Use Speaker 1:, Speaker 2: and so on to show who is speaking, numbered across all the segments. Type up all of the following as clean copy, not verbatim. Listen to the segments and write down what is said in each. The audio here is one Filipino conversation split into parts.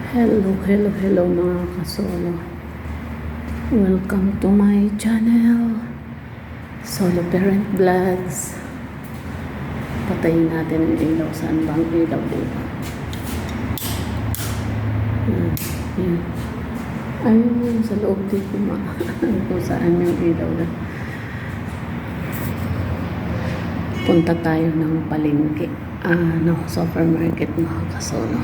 Speaker 1: Hello mga kasolo. Welcome to my channel, Solo Parent Vlogs. Patayin natin ang ilaw. Saan bang ilaw dito? Ayun, sa loob dito kung saan yung ilaw na. Punta tayo ng palengke. Supermarket mga kasolo.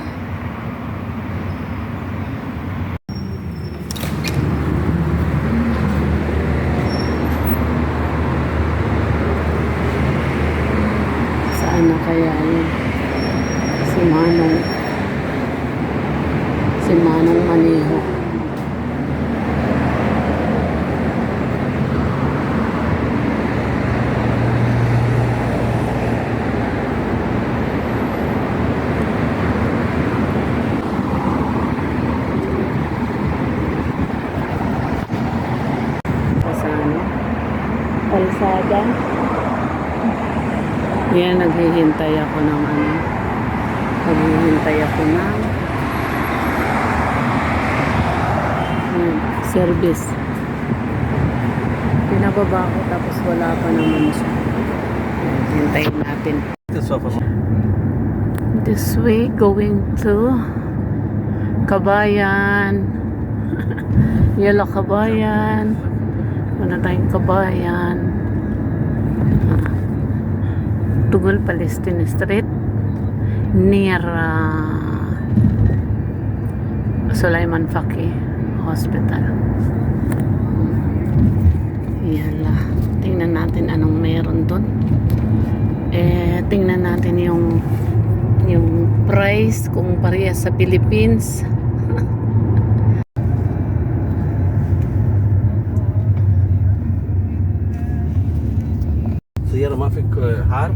Speaker 1: Saan na kaya yun? Si Manong Maniho. Kalsada. Yan, naghihintay ako ng service. Pinababa ko tapos wala pa naman siya. Hintayin natin. This way going to Kabayan. Yellow Kabayan. Wala tayong Kabayan. Tugol Palestine Street near Sulaiman Faki Hospital. Yala. Tingnan natin anong meron dun. Tingnan natin yung price kung parehas sa Philippines.
Speaker 2: سيارة ما فيك حار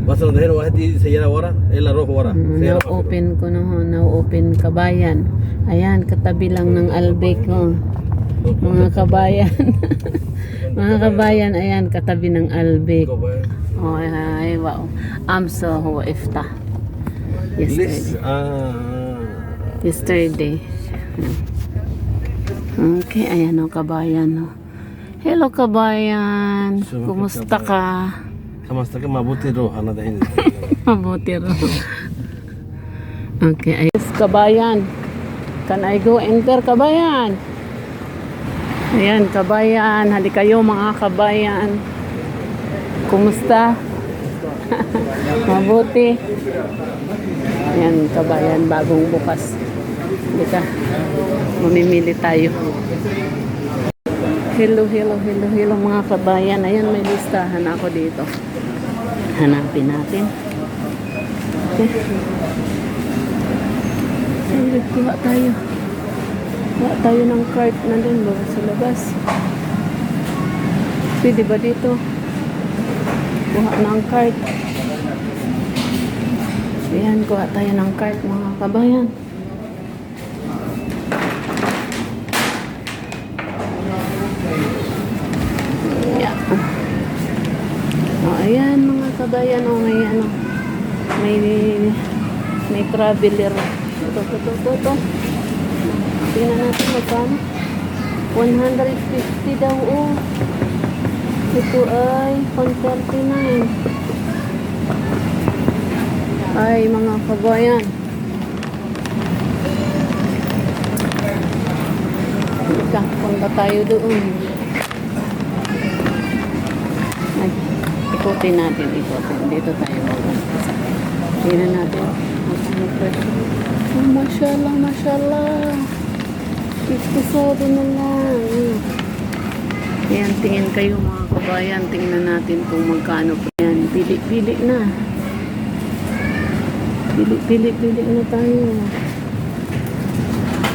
Speaker 2: مثلا هنا واحد يجي سيارة ورا إلا روح ورا
Speaker 1: Na-open ko na-open Kabayan. Ayan, katabi lang ng Albec ko. Mga kabayan. Mga kabayan, ayan, katabi ng Albec. Oh, ay, wow. So ifta. Yesterday. Okay, ayan o, Kabayan o. Hello Kabayan, kumusta ka?
Speaker 2: Kamusta ka? Mabuti ro, ano dahil?
Speaker 1: Mabuti ro. Okay, ayos Kabayan. Can I go enter Kabayan? Ayan Kabayan, hali kayo mga Kabayan. Kumusta? Mabuti. Ayan Kabayan, bagong bukas. Dito, mamimili tayo. Hello mga kabayan. Ayan, may listahan ako dito. Hanapin natin. Okay. Kuha tayo. Kuha tayo ng cart na din sa labas. Pwede ba dito? Kuha ng cart. Ayan, kuha tayo ng cart mga kabayan. Ayan mga kabayan, may traveler. Ito. Tingnan natin magkano. 150 daw Ito ay 139. Ay mga kabayan. Punta tayo doon. Ikutin natin. Dito tayo. Tingnan natin. Mashallah. 57 na lang. Ayan, tingin kayo mga kabayan. Tingnan natin kung magkano po yan. Pili na. Pili na tayo.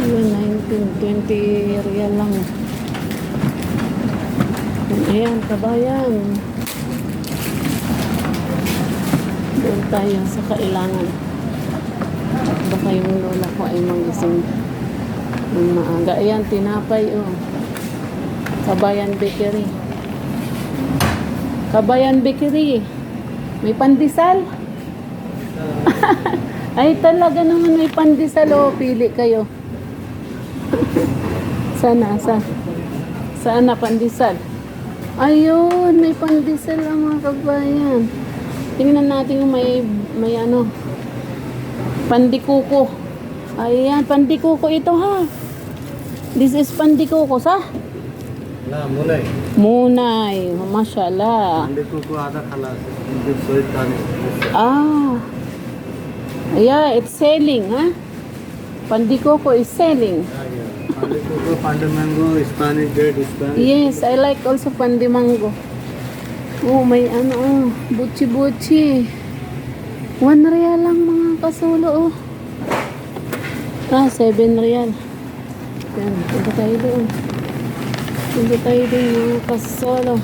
Speaker 1: Ayan, 19, 20 real lang. Ayan, kabayan. Doon tayo sa kailangan. Baka yung lola ko ay magising ng maaga. Ayan, tinapay Kabayan Bakery. Kabayan Bakery. May pandesal. Ay, talaga naman may pandesal. O, pili kayo. Sana. Saan na pandesal? Ayun, may pandesal ang mga kabayan. Tingnan natin yung may ano. Pandikuko. Ayan, pandikuko ito ha. This is pandikuko sa?
Speaker 2: ना मुनै
Speaker 1: Munay. Mashallah.
Speaker 2: देखो को आधा खाना जो सोई खाने
Speaker 1: Ah. Yeah, it's selling, huh? Pandikoko is selling.
Speaker 2: देखो को Pandey mango Spanish date Spanish
Speaker 1: Yes, I like also pandimango. Oh, may ano, oh, buchi-buchi. 1 real lang mga kasulo, oh. 7 real. Yan, punta tayo doon. Punta tayo doon mga kasulo.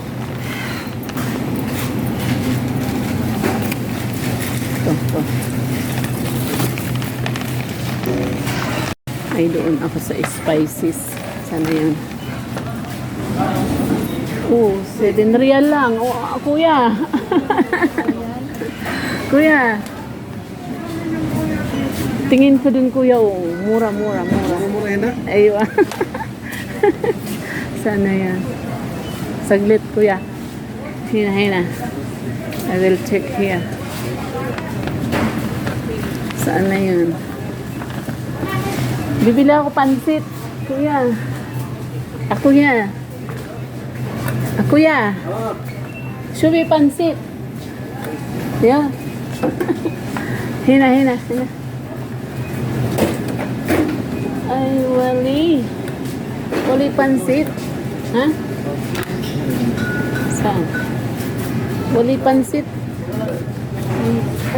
Speaker 1: Ito. Ay, doon ako sa spices. Sana yan. Oh, 7 real lang. Oh, kuya. Kuya. Tingin ko din kuya. Oh, mura.
Speaker 2: मुरा है ना
Speaker 1: Ayun. Sana yan. Saglit kuya. Hina. I will check here. Saan na yun? Bibili ako pansit. Kuya. Kuya. Kuya. Shubi pansit. Yeah. Hina. Ay, wali pansit. Ha? Saan? Wali pansit.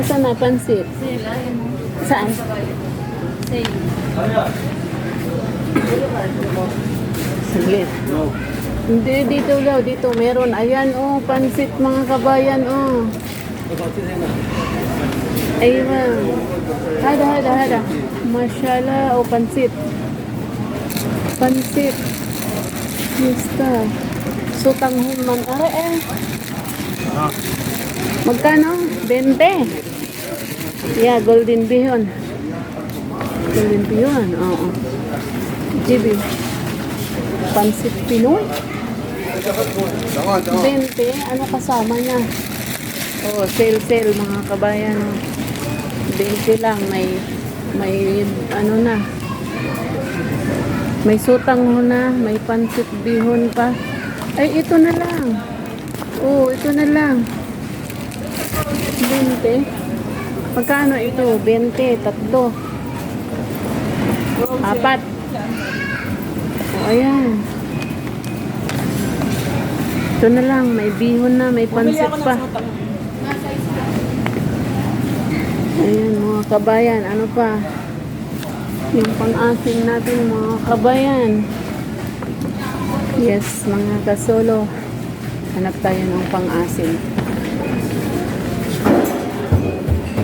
Speaker 1: Saan na pansit? Saan? Saglit. Hindi, dito daw. Dito meron. Ayan, oh. Pansit mga kabayan, oh. Ayun. Hada. Mashallah. Oh, pansit. Mista. Sutang man. Are. Magkano? 20. Yeah, golden bihon. Oo. GB. Pansit Pinoy. 20. Ano kasama niya? Oh, sale mga kabayan. Oh. 20 lang. May ano na. May sutang mo na. May pansit bihon pa. Ay, ito na lang. Oh, ito na lang. 20. Magkano ito? 20. Tatlo. 4. O, ayan. Ito na lang. May bihon na. May pansit pa. Ayan, mga kabayan. Ano pa? Yung pang-asin natin, mga kabayan. Yes, mga kasolo. Hanap tayo ng pang-asin.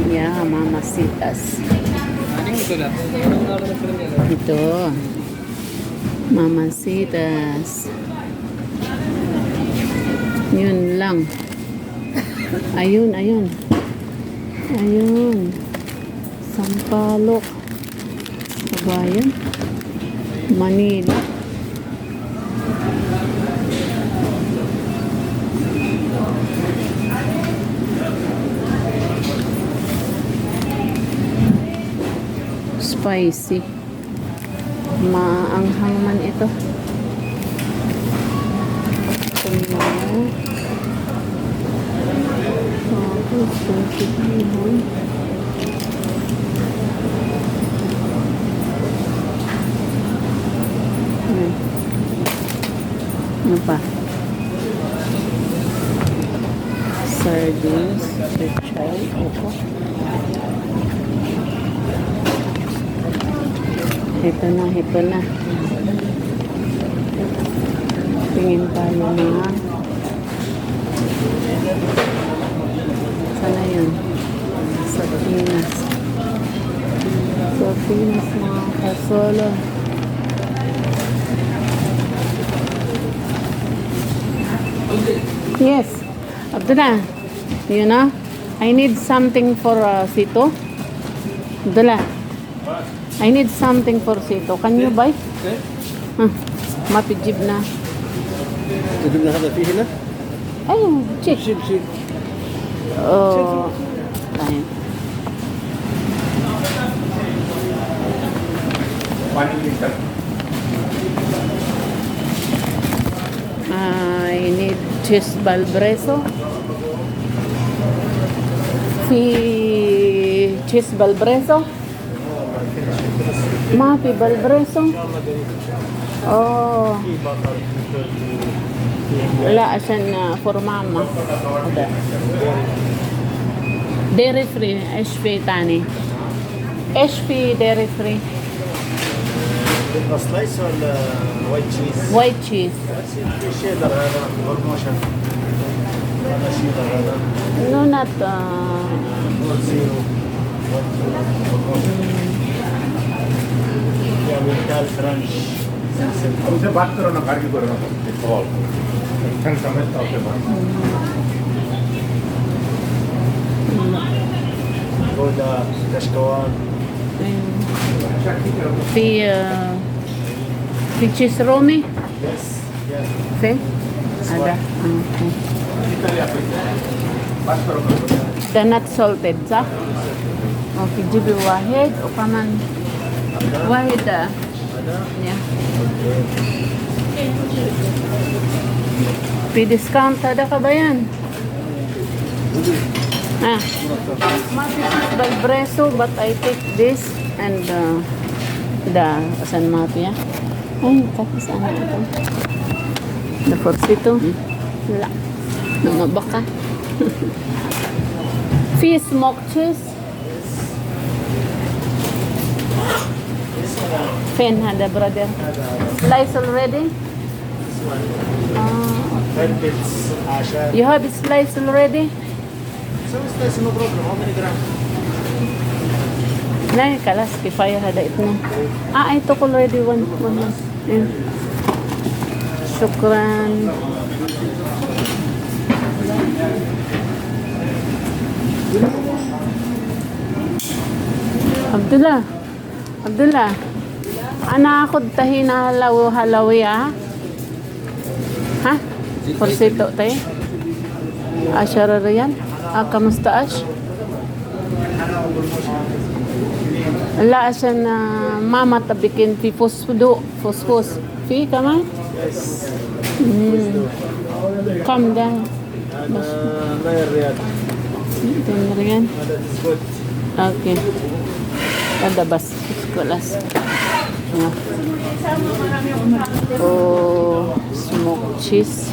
Speaker 1: Yeah, mamasitas. Ito. Mamasitas. Yun lang. Ayun. Sampalok. Kabayan. Manila. Spicy. Maanghang man ito. Ano pa? Sardines, pechay, opo. Ito na. Tingin tayo na. Sana yun? Sa Pinas mga kasolo. Yes. Abdullah, you know, I need something for Sito. Dala. I need something for Sito. Can you buy? Huh. Mapijib na.
Speaker 2: تجيب لنا هذا فيه هنا؟
Speaker 1: Ayun, check.
Speaker 2: شيل
Speaker 1: Oh. Ayun. I need cheese balbreso. Cheese balbreso. Mapi balbreso. Oh. Wala asan na for mama. Ada. Dairy free, HP tani. HP dairy free.
Speaker 3: تبقى سلايس ولا وايت تشيز؟
Speaker 1: White cheese.
Speaker 3: في شيدر هذا برموشن هذا شيدر هذا
Speaker 1: No, not
Speaker 3: 40 या विंटाल क्रंच
Speaker 4: हमसे बात करो ना गाड़ी करो ना call tension समझता हूँ बात
Speaker 3: गोदा कशकवान
Speaker 1: في cheese romi.
Speaker 3: Yes yes
Speaker 1: في ada. Okay.
Speaker 4: बात करो
Speaker 1: The not salted, صح؟ Okay, جيبي واحد وكمان واحد yeah. في discount هذا كباyan. Ah. Mapi cheese balbreso, but I take this and the asan mapi ya? Ay, tapos ano ito? The forsito. Wala. Mga baka. Fish smoked cheese. Fin hada brother. Slice already?
Speaker 3: red bits عشان
Speaker 1: You have it sliced already?
Speaker 3: so slice no problem how many grams
Speaker 1: Nay, kalas, kifaya hada ito na. I took already one. Ayan. Shukran. Abdullah. Ana ako tahi na halawi ah. Ha? Forsito tayo? Ashara riyan? Kamusta Ash? لا عشان ماما تبكين في فوسفوس في كمان كم ده
Speaker 3: هذا ما الريال
Speaker 1: 2 ريال
Speaker 3: هذا بسكوت
Speaker 1: اوكي هذا بس خلاص oh smoked cheese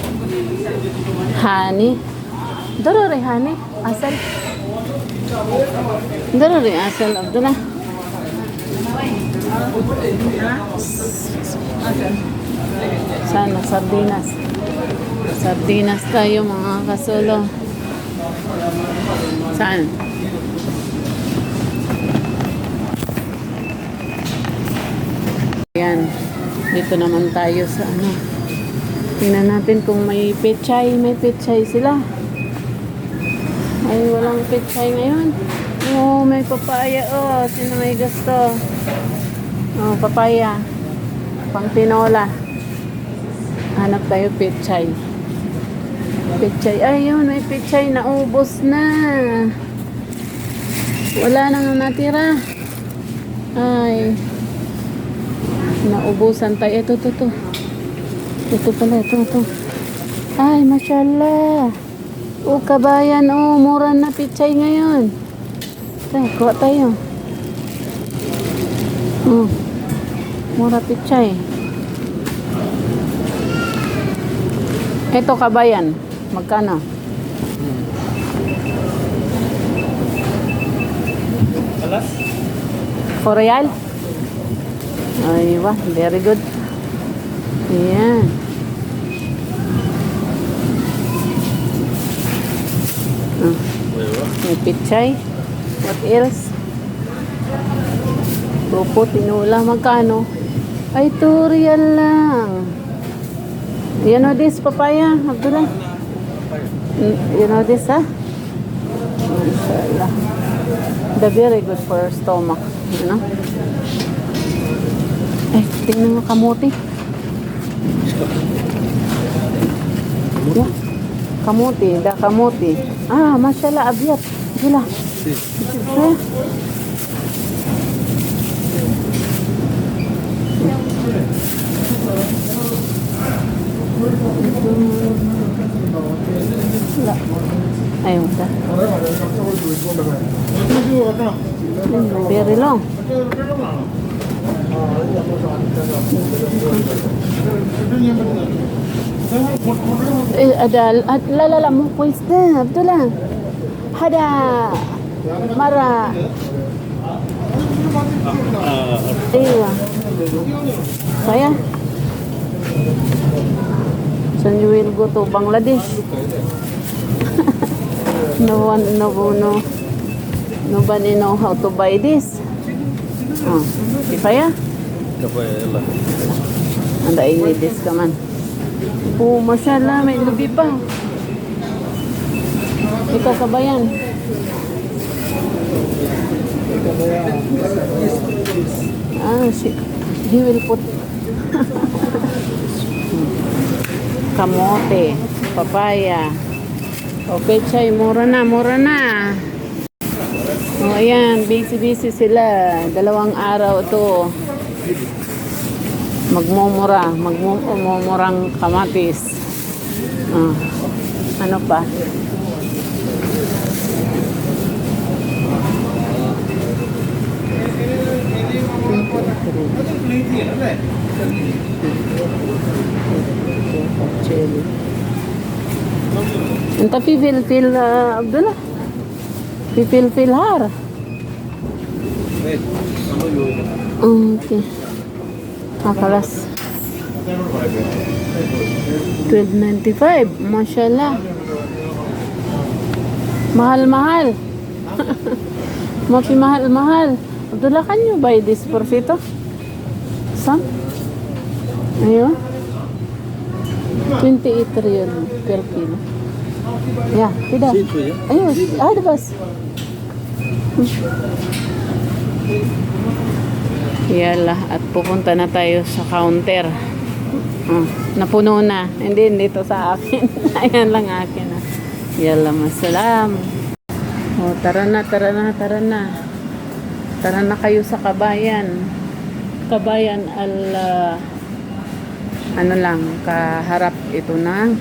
Speaker 1: honey ضروري honey عسل ضروري عسل عبد الله sana sardinas tayo mga kasolo. Saan? Ayan, dito naman tayo sa ano, tingnan natin kung may pechay sila. Ay, walang pechay ngayon. Oh, may papaya. Oh, sino may gusto? Oh, papaya. Pang tinola. Hanap tayo pechay. Ayun, may pechay. Naubos na. Wala nang natira. Ay. Naubusan tayo. Ito. Ito pala, ito. Ay, mashallah. Oh, kabayan. Oh, mura na pechay ngayon. Kuha tayo. Mura pichay. Ito kabayan. Magkano?
Speaker 3: خلاص
Speaker 1: 4 real? Ay, wah, very good. Ayan. May pichay. What else? Pupo, tinula, magkano? Ay, 2 real lang. You know this, papaya, Abdullah? You know this, ha? Mashallah. The very good for your stomach. You know? Eh, tingnan mo kamuti. Yeah. Kamuti, da kamuti. Ah, mashallah, abiyat. Gila. Eh. Wala. Ayun ta. Very long. لا لا لا مو كويس ده عبد الله هذا مرة ايوه saya so you will go to Bangladesh nobody know how to buy this كفاية
Speaker 2: يلا
Speaker 1: anda ini this kaman oh mashallah may lubi pa ikaw kabayan he will put kamote papaya okay chay mura na oh ayan busy sila 2 araw to magmumurang kamatis. Ano pa? Chili. Anta fil Abdullah. Fil har. Okay. Kalas 12.95 mashallah mahal mafi mahal Abdullah, can you buy this porfito some ayun 28 riyal per kilo yeah tidak ayun ada bas Yala, at pupunta na tayo sa counter. Napuno na. Hindi, dito sa akin. Ayan lang akin. Yala, masalam. Oh, tara na. Tara na kayo sa Kabayan. Kabayan ano lang, kaharap ito ng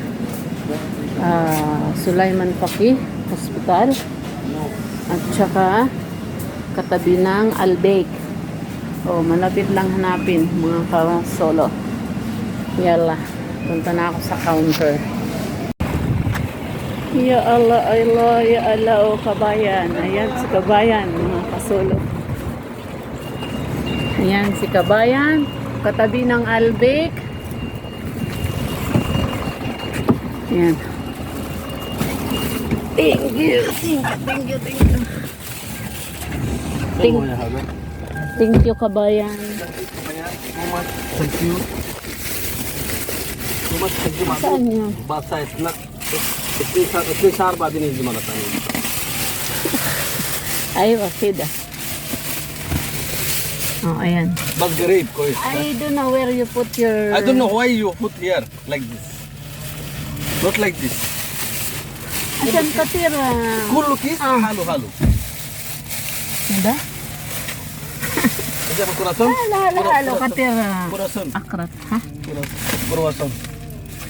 Speaker 1: Sulaiman Faqih Hospital. At saka katabi ng Al-Baik. Oh, malapit lang hanapin mga ka-solo. Yala, punta na ako sa counter. Ya Allah, oh Kabayan. Ayan si Kabayan, mga ka-solo. Ayan si Kabayan, katabi ng Al-Baik. Ayan. Thank you. Thank you, Kabayan.
Speaker 2: Thank you.
Speaker 1: Saan yan?
Speaker 2: Basa itna. Itni sar baadi nahi malata nahi.
Speaker 1: Aywa, kida. Oh, ayan.
Speaker 2: Bas garib koi.
Speaker 1: I don't know where you put your...
Speaker 2: I don't know why you put here like this. Not like this.
Speaker 1: Asan katira?
Speaker 2: Kullu kis halu.
Speaker 1: Nada?
Speaker 2: Ada corazón?
Speaker 1: Halo katira.
Speaker 2: Corazón.
Speaker 1: Akrat, ha?
Speaker 2: Corazón.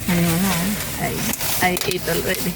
Speaker 1: Ayun na. I ate already.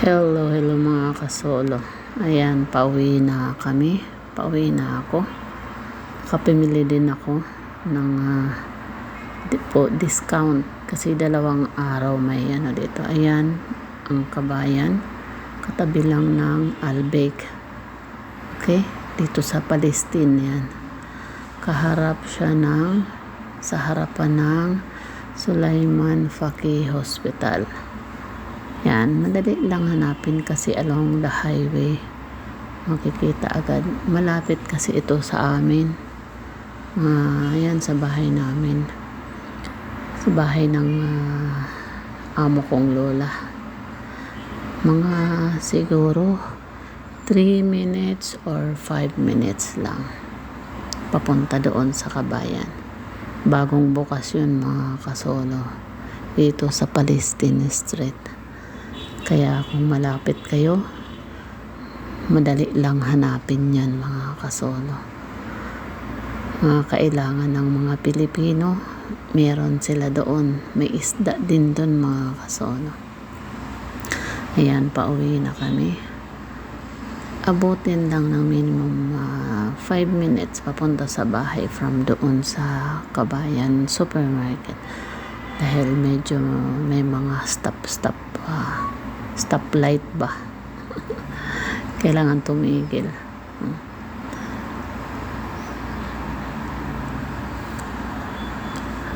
Speaker 1: Hello mga kasolo. Ayan, pauwi na kami. Pauwi na ako. Kapimili din ako ng discount kasi 2 araw may ano dito. Ayan, ang Kabayan. Katabi lang ng Albeck. Okay? Dito sa Palestine yan. Kaharap siya sa harapan ng Sulaiman Faki Hospital. Yan, madali lang hanapin kasi along the highway. Makikita agad. Malapit kasi ito sa amin. Yan, sa bahay namin. Sa bahay ng amo kong lola. Mga siguro 3 minutes or 5 minutes lang. Papunta doon sa Kabayan. Bagong bukas yun mga kasolo. Dito sa Palestine Street. Kaya kung malapit kayo, madali lang hanapin yan mga kasolo. Mga kailangan ng mga Pilipino, meron sila doon. May isda din doon mga kasolo. Ayan, pauwi na kami. Abutin lang ng minimum 5 minutes papunta sa bahay from doon sa Kabayan Supermarket. Dahil medyo may mga stoplight ba? Kailangan tumigil.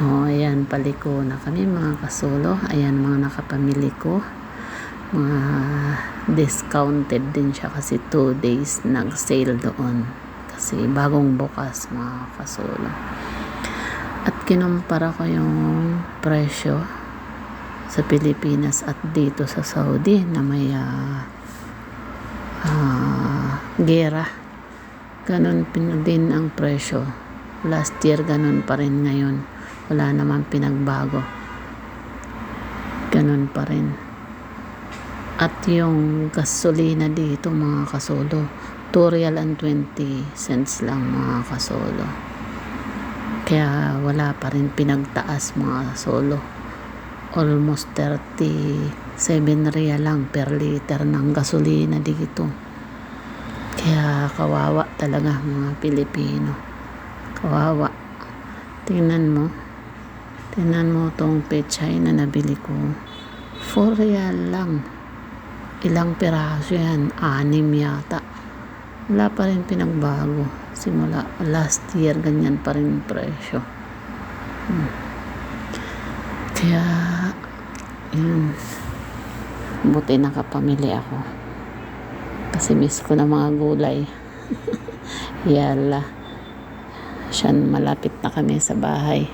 Speaker 1: Ayan, paliko na kami mga kasolo. Ayan, mga nakapamili ko. Mga discounted din siya kasi 2 days nag-sale doon. Kasi bagong bukas mga kasolo. At kinumpara ko yung presyo sa Pilipinas at dito sa Saudi na may gera. Ganun din ang presyo. Last year ganun pa rin ngayon. Wala naman pinagbago. Ganun pa rin. At yung gasolina dito mga kasolo, 2 real and 20 cents lang mga kasolo. Kaya wala pa rin pinagtaas mga kasolo. Almost 37 real lang per liter ng gasolina dito. Kaya kawawa talaga mga Pilipino. Kawawa. Tingnan mo tong pechay na nabili ko. 4 real lang. Ilang piraso yan? 6 yata. Wala pa rin pinagbago. Simula last year, ganyan pa rin presyo. Kaya, yun. Buti nakapamili ako. Kasi miss ko na mga gulay. Yala. Siyan, malapit na kami sa bahay.